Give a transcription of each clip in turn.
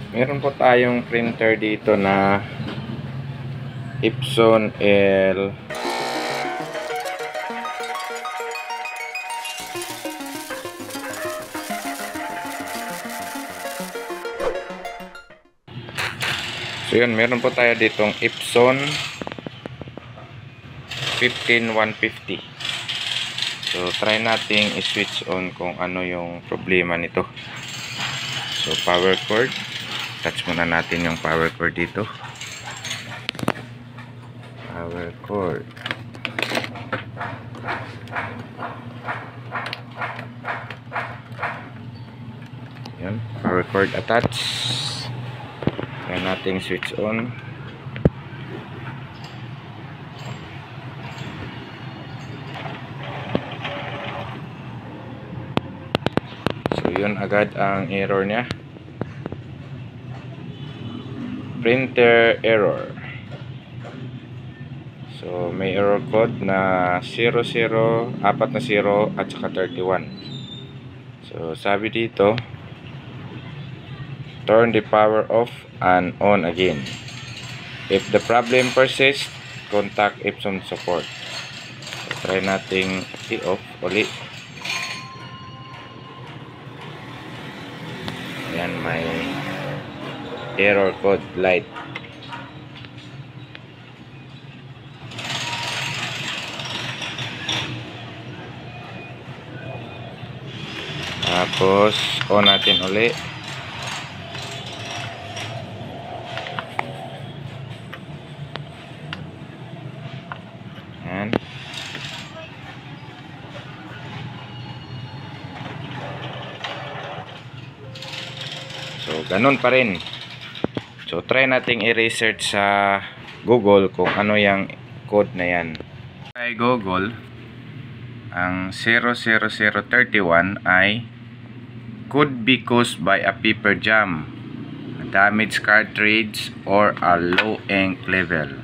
Meron po tayong printer dito na Epson L So yun, meron po tayo ditong Epson 15150. So try nating i-switch on kung ano yung problema nito. So power cord, touch muna natin yung power cord dito. Power cord. Yan, power cord attached. Try nating switch on. So yun agad ang error niya. Printer error. So may error code na 00, 4 na 0 at saka 31. So sabi dito, turn the power off and on again. If the problem persists, contact Epson support. So try nating i-off ulit. Ayan, may error code light. Tapos on natin ulit. Ayan. So ganun pa rin. So try nating i-research sa Google kung ano yung code na yan. Try Google, ang 00031 ay could be caused by a paper jam, a damaged cartridge, or a low ink level.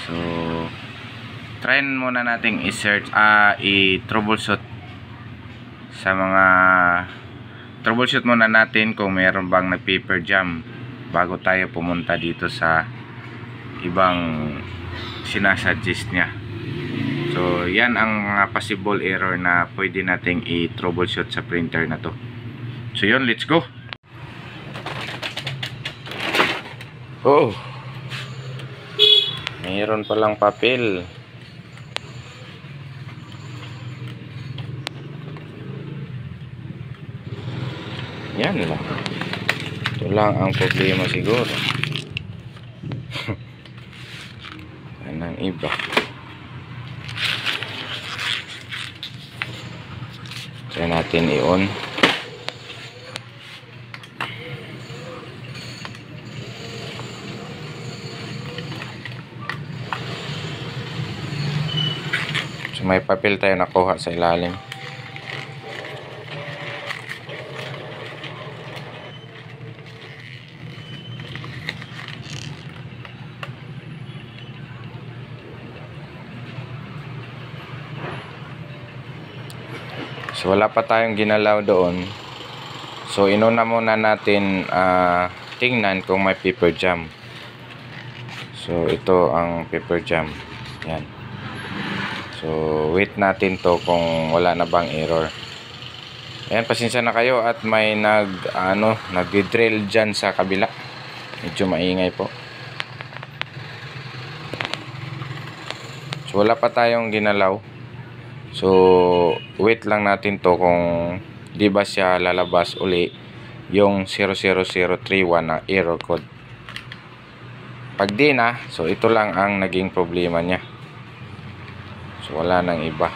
So try muna nating i-search, i-troubleshoot sa mga troubleshoot muna natin kung meron bang nag-paper jam bago tayo pumunta dito sa ibang sinasuggest niya. So yan ang mga possible error na pwede nating i-troubleshoot sa printer na to. So yun, let's go. Oh, mayroon palang papel. Yan lang. Ito lang ang problema siguro. Yan ang iba. Try natin i-on. So may papel tayo nakuha sa ilalim. So wala pa tayong ginalaw doon. So inuna muna natin tingnan kung may paper jam. So ito ang paper jam. Yan. So wait natin to kung wala na bang error. Ayan, pasensya na kayo at may nag-drill dyan sa kabila. Medyo maingay po. So wala pa tayong ginalaw. So wait lang natin to kung di ba siya lalabas uli yung 00031 na error code. Pag di na, so ito lang ang naging problema niya. So wala nang iba.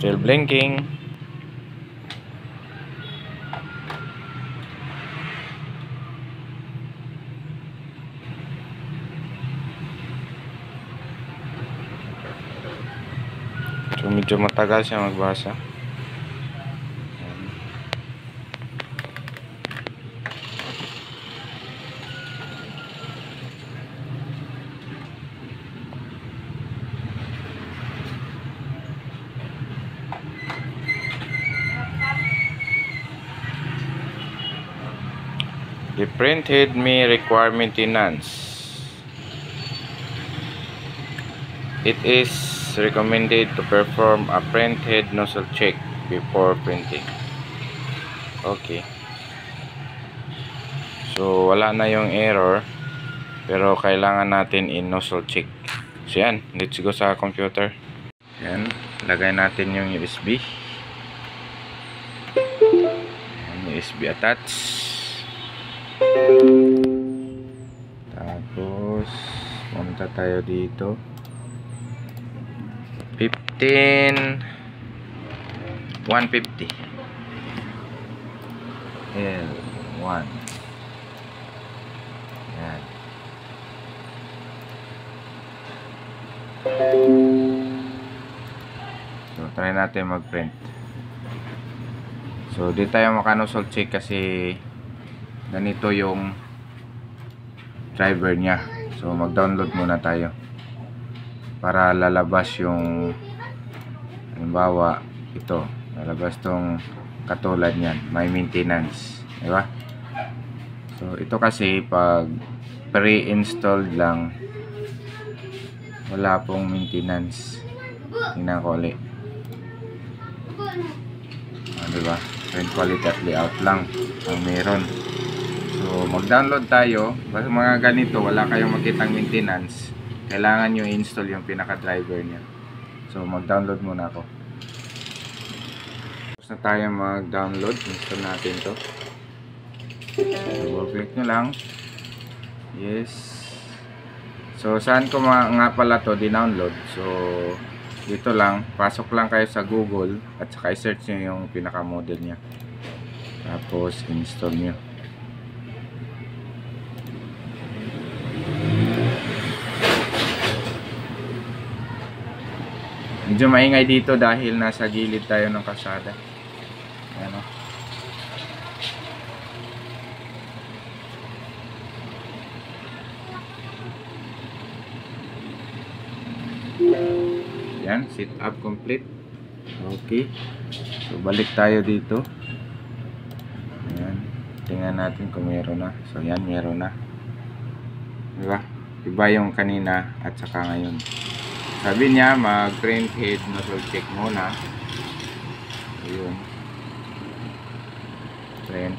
Still blinking. So medyo matagal siya magbasa. The printhead may require maintenance. It is recommended to perform a printhead nozzle check before printing. Okay. So wala na yung error, pero kailangan natin in-nozzle check. So yan, let's go sa computer. Yan, lagay natin yung USB. Yan, USB attach. Tapos punta tayo dito. 150 L1. Yan. So try natin mag-print. So di tayo maka-nozzle check kasi ganito yung driver niya. So mag-download muna tayo para lalabas yung, halimbawa ito, lalabas tong katulad niyan, may maintenance, di ba? So ito kasi pag pre-installed lang, wala pong maintenance. Tingnan ko ulit. Di ba? Print quality at layout lang ang meron. So mag-download tayo. Basta mga ganito, wala kayong makitang maintenance, kailangan nyo install yung pinaka-driver niya. So mag-download muna ako. Tapos na tayo mag-download. Install natin to. Double click nyo lang. Yes. So saan ko nga pala to di-download? So dito lang, pasok lang kayo sa Google at saka i-search nyo yung pinaka-model niya. Tapos install nyo. Medyo maingay dito dahil nasa gilid tayo ng kalsada. Ayan o. Yan, setup complete. Okay. So balik tayo dito. Ayan. Tingnan natin kung meron na. So yan, meron na. Diba? Iba yung kanina at saka ngayon. Sabi niya mag-print head nozzle check muna. Ayun. Print.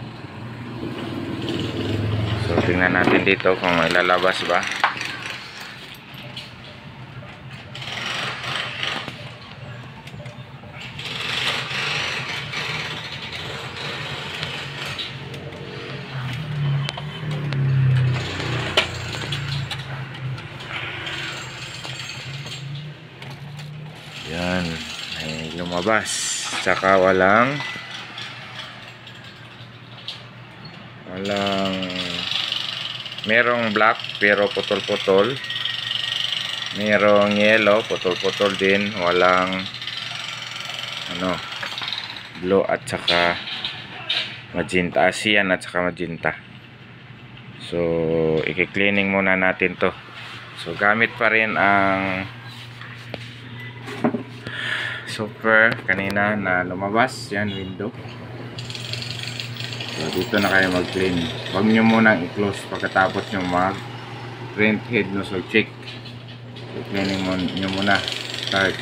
So tingnan natin dito kung may lalabas ba. Yan, may lumabas. Tsaka walang merong black pero putol-putol. Merong yellow, putol-putol din. Walang blue at saka magenta. Asian at saka magenta. So i-cleaning muna natin to. So gamit pa rin ang software kanina na lumabas. Yan, window. So dito na kayo mag-clean. Huwag nyo munang i-close pagkatapos nyo mag-print head nozzle check. So cleaning nyo muna. Start.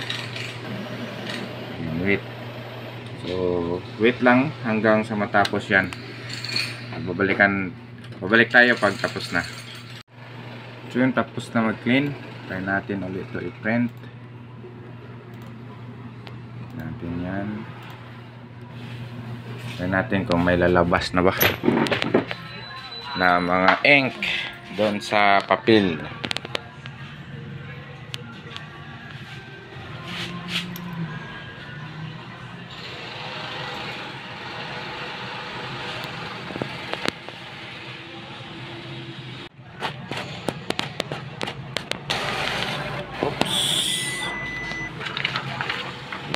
Wait. So wait lang hanggang sa matapos yan. Babalik tayo pag tapos na. So yun, tapos na mag-clean. Try natin ulit ito i-print natin yan. Try natin kung may lalabas na ba na mga ink doon sa papel.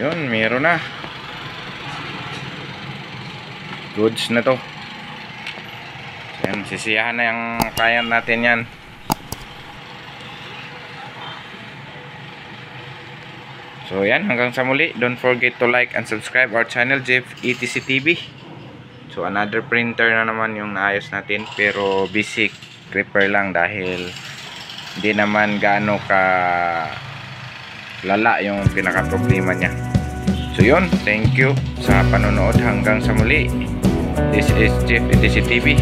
Yun, meron na. Goods na to. Yan, sisiyahan na yung client natin yan. So yan, hanggang sa muli. Don't forget to like and subscribe our channel, Jeff ETC TV. So another printer na naman yung naayos natin, pero basic repair lang dahil hindi naman gaano ka lala yung pinaka problema niya. So yun, thank you sa panonood, hanggang sa muli. This is Jeff ETC TV.